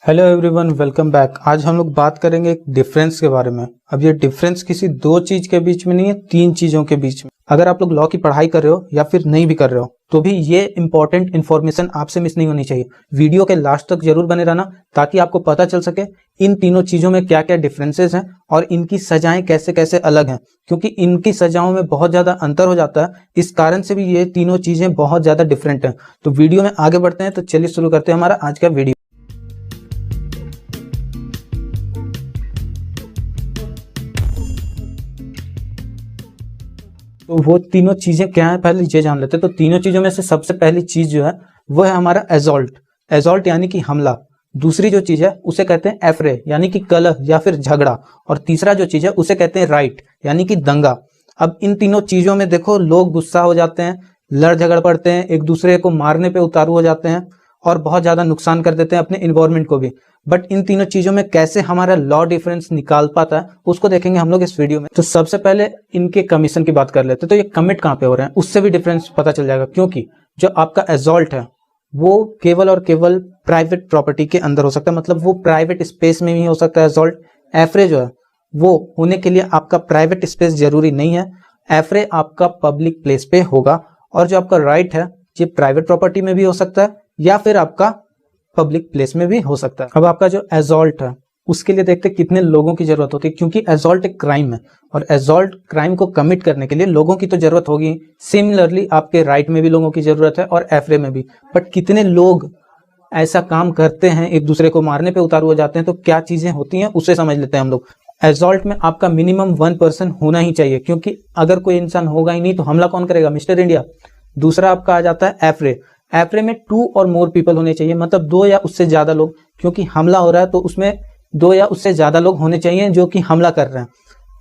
Hello everyone, welcome back. आज हम लोग बात करेंगे एक डिफरेंस के बारे में। अब ये डिफरेंस किसी दो चीज के बीच में नहीं है, तीन चीजों के बीच में। अगर आप लोग लॉ की पढ़ाई कर रहे हो या फिर नहीं भी कर रहे हो तो भी ये इंपॉर्टेंट इन्फॉर्मेशन आपसे मिस नहीं होनी चाहिए। वीडियो के लास्ट तक जरूर बने रहना ताकि आपको पता चल सके इन तीनों चीजों में क्या क्या डिफरेंसेस हैं और इनकी सजाएं कैसे कैसे अलग हैं, क्योंकि इनकी सजाओं में बहुत ज्यादा अंतर हो जाता है। इस कारण से भी ये तीनों चीजें बहुत ज्यादा डिफरेंट हैं। तो वीडियो में आगे बढ़ते हैं, तो चलिए शुरू करते हैं हमारा आज का वीडियो। तो वो तीनों चीजें क्या है पहले ये जान लेते हैं। तो तीनों चीजों में से सबसे पहली चीज जो है वो है हमारा एजॉल्ट। एजॉल्ट यानी कि हमला। दूसरी जो चीज है उसे कहते हैं एफरे यानी कि कलह या फिर झगड़ा। और तीसरा जो चीज है उसे कहते हैं राइट यानी कि दंगा। अब इन तीनों चीजों में देखो, लोग गुस्सा हो जाते हैं, लड़ झगड़ पड़ते हैं, एक दूसरे को मारने पे उतारू हो जाते हैं और बहुत ज्यादा नुकसान कर देते हैं अपने इन्वायरमेंट को भी। बट इन तीनों चीजों में कैसे हमारा लॉ डिफरेंस निकाल पाता है उसको देखेंगे हम लोग इस वीडियो में। तो सबसे पहले इनके कमीशन की बात कर लेते हैं। तो ये कमिट कहाँ पे हो रहे हैं उससे भी डिफरेंस पता चल जाएगा, क्योंकि जो आपका एजॉल्ट है वो केवल और केवल प्राइवेट प्रॉपर्टी के अंदर हो सकता है, मतलब वो प्राइवेट स्पेस में भी हो सकता है एजॉल्ट। एफरे जो है वो होने के लिए आपका प्राइवेट स्पेस जरूरी नहीं है, एफरे आपका पब्लिक प्लेस पे होगा। और जो आपका राइट है ये प्राइवेट प्रॉपर्टी में भी हो सकता है या फिर आपका पब्लिक प्लेस में भी हो सकता है। अब आपका जो एजॉल्ट है उसके लिए देखते हैं कितने लोगों की जरूरत होती है, क्योंकि एजॉल्ट एक क्राइम है और एजॉल्ट क्राइम को कमिट करने के लिए लोगों की तो जरूरत होगी। सिमिलरली आपके राइट में भी लोगों की जरूरत है और एफरे में भी। बट कितने लोग ऐसा काम करते हैं, एक दूसरे को मारने पे उतारू हो जाते हैं, तो क्या चीजें होती हैं उसे समझ लेते हैं हम लोग। एजॉल्ट में आपका मिनिमम 1 पर्सन होना ही चाहिए, क्योंकि अगर कोई इंसान होगा ही नहीं तो हमला कौन करेगा? Mister India. दूसरा आपका आ जाता है एफरे। एफरे में 2 और मोर पीपल होने चाहिए, मतलब 2 या उससे ज्यादा लोग, क्योंकि हमला हो रहा है तो उसमें 2 या उससे ज्यादा लोग होने चाहिए जो कि हमला कर रहे हैं।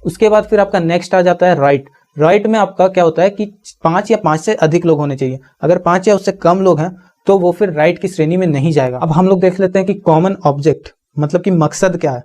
उसके बाद फिर आपका नेक्स्ट आ जाता है राइट। राइट में आपका क्या होता है कि 5 या 5 से अधिक लोग होने चाहिए। अगर 5 या उससे कम लोग हैं तो वो फिर राइट की श्रेणी में नहीं जाएगा। अब हम लोग देख लेते हैं कि कॉमन ऑब्जेक्ट मतलब कि मकसद क्या है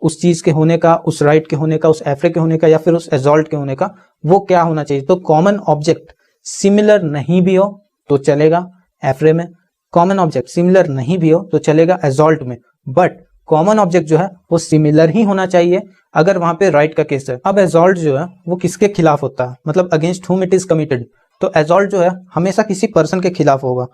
उस चीज के होने का, उस राइट के होने का, उस एफरे के होने का या फिर उस एजॉल्ट के होने का, वो क्या होना चाहिए। तो कॉमन ऑब्जेक्ट सिमिलर नहीं भी हो तो चलेगा एफरे में, कॉमन ऑब्जेक्ट सिमिलर नहीं भी हो तो चलेगा एजॉल्ट में। बट कॉमन ऑब्जेक्ट जो है वो सिमिलर ही होना चाहिए अगर वहां पे राइट का केस है। अब एजॉल्ट जो है वो किसके खिलाफ होता है, मतलब अगेंस्ट हुम इट इज कमिटेड। तो एजॉल्ट जो है हमेशा किसी पर्सन के खिलाफ होगा,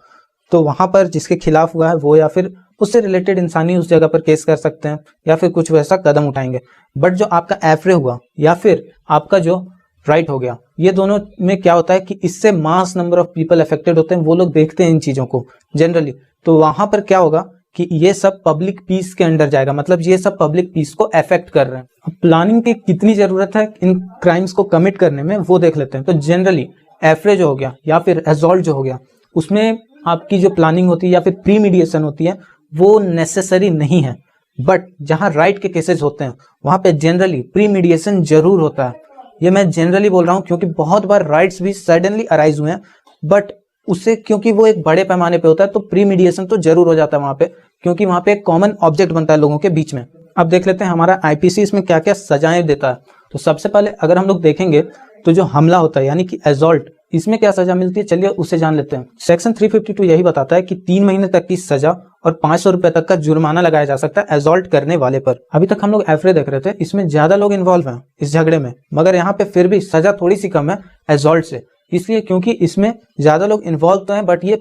तो वहां पर जिसके खिलाफ हुआ है वो या फिर उससे रिलेटेड इंसान ही उस जगह पर केस कर सकते हैं या फिर कुछ वैसा कदम उठाएंगे। बट जो आपका एफरे हुआ या फिर आपका जो राइट हो गया, ये दोनों में क्या होता है कि इससे mass number of people affected होते हैं, वो लोग देखते हैं इन चीजों को जनरली। तो वहां पर क्या होगा कि ये सब पब्लिक पीस के अंडर जाएगा, मतलब ये सब पब्लिक पीस को अफेक्ट कर रहे हैं। अब प्लानिंग की कितनी जरूरत है इन क्राइम्स को कमिट करने में वो देख लेते हैं। तो जनरली एफरे जो हो गया या फिर एजॉल्ट जो हो गया उसमें आपकी जो प्लानिंग होती है या फिर प्री मीडिएशन होती है वो नेसेसरी नहीं है। बट जहां राइट के केसेस होते हैं वहां पे जनरली प्री मीडिएशन जरूर होता है। ये मैं जनरली बोल रहा हूं क्योंकि बहुत बार राइट्स भी सडनली अराइज हुए हैं, बट उससे क्योंकि वो एक बड़े पैमाने पे होता है तो प्री मीडिएशन तो जरूर हो जाता है वहां पे, क्योंकि वहां पे एक कॉमन ऑब्जेक्ट बनता है लोगों के बीच में। अब देख लेते हैं हमारा आईपीसी इसमें क्या क्या सजाएं देता है। तो सबसे पहले अगर हम लोग देखेंगे तो जो हमला होता है यानी कि एजॉल्ट, इसमें क्या सजा मिलती है चलिए उसे जान लेते हैं। सेक्शन 352 यही बताता है कि 3 महीने तक की सजा और 500 रुपए तक का जुर्माना लगाया जा सकता है एजॉल्ट करने वाले पर। अभी तक हम लोग एफरे देख रहे थे, इसमें ज्यादा लोग इन्वॉल्व हैं इस झगड़े में, मगर यहाँ पे फिर भी सजा थोड़ी सी कम है एजॉल्ट से, इसलिए क्योंकि इसमें ज्यादा लोग इन्वॉल्व तो हैं बट ये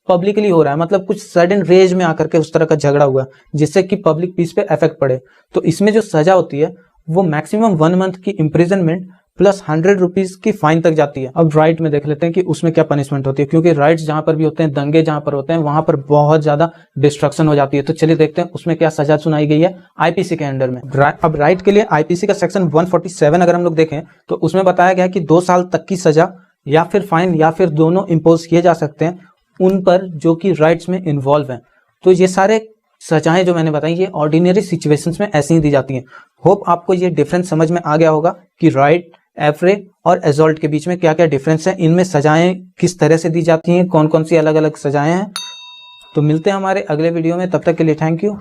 पब्लिकली हो रहा है, मतलब कुछ सडन रेज में आकर के उस तरह का झगड़ा हुआ जिससे कि पब्लिक पीस पे इफेक्ट पड़े। तो इसमें जो सजा होती है वो मैक्सिमम 1 मंथ की इम्प्रिजनमेंट प्लस 100 रुपीज की फाइन तक जाती है। अब राइट में देख लेते हैं कि उसमें क्या पनिशमेंट होती है, क्योंकि राइट्स जहां पर भी होते हैं, दंगे जहां पर होते हैं वहां पर बहुत ज्यादा डिस्ट्रक्शन हो जाती है। तो चलिए देखते हैं उसमें क्या सजा सुनाई गई है आईपीसी के अंडर में। अब राइट के लिए आईपीसी का सेक्शन 147 अगर हम लोग देखें तो उसमें बताया गया कि 2 साल तक की सजा या फिर फाइन या फिर दोनों इम्पोज किए जा सकते हैं उन पर जो कि राइट्स में इन्वॉल्व हैं। तो ये सारे सजाएं जो मैंने बताई ये ऑर्डिनरी सिचुएशंस में ऐसे ही दी जाती हैं। होप आपको ये डिफरेंस समझ में आ गया होगा कि राइट, एफरे और एजॉल्ट के बीच में क्या क्या डिफरेंस है, इनमें सजाएं किस तरह से दी जाती हैं, कौन कौन सी अलग अलग सजाएं हैं। तो मिलते हैं हमारे अगले वीडियो में, तब तक के लिए थैंक यू।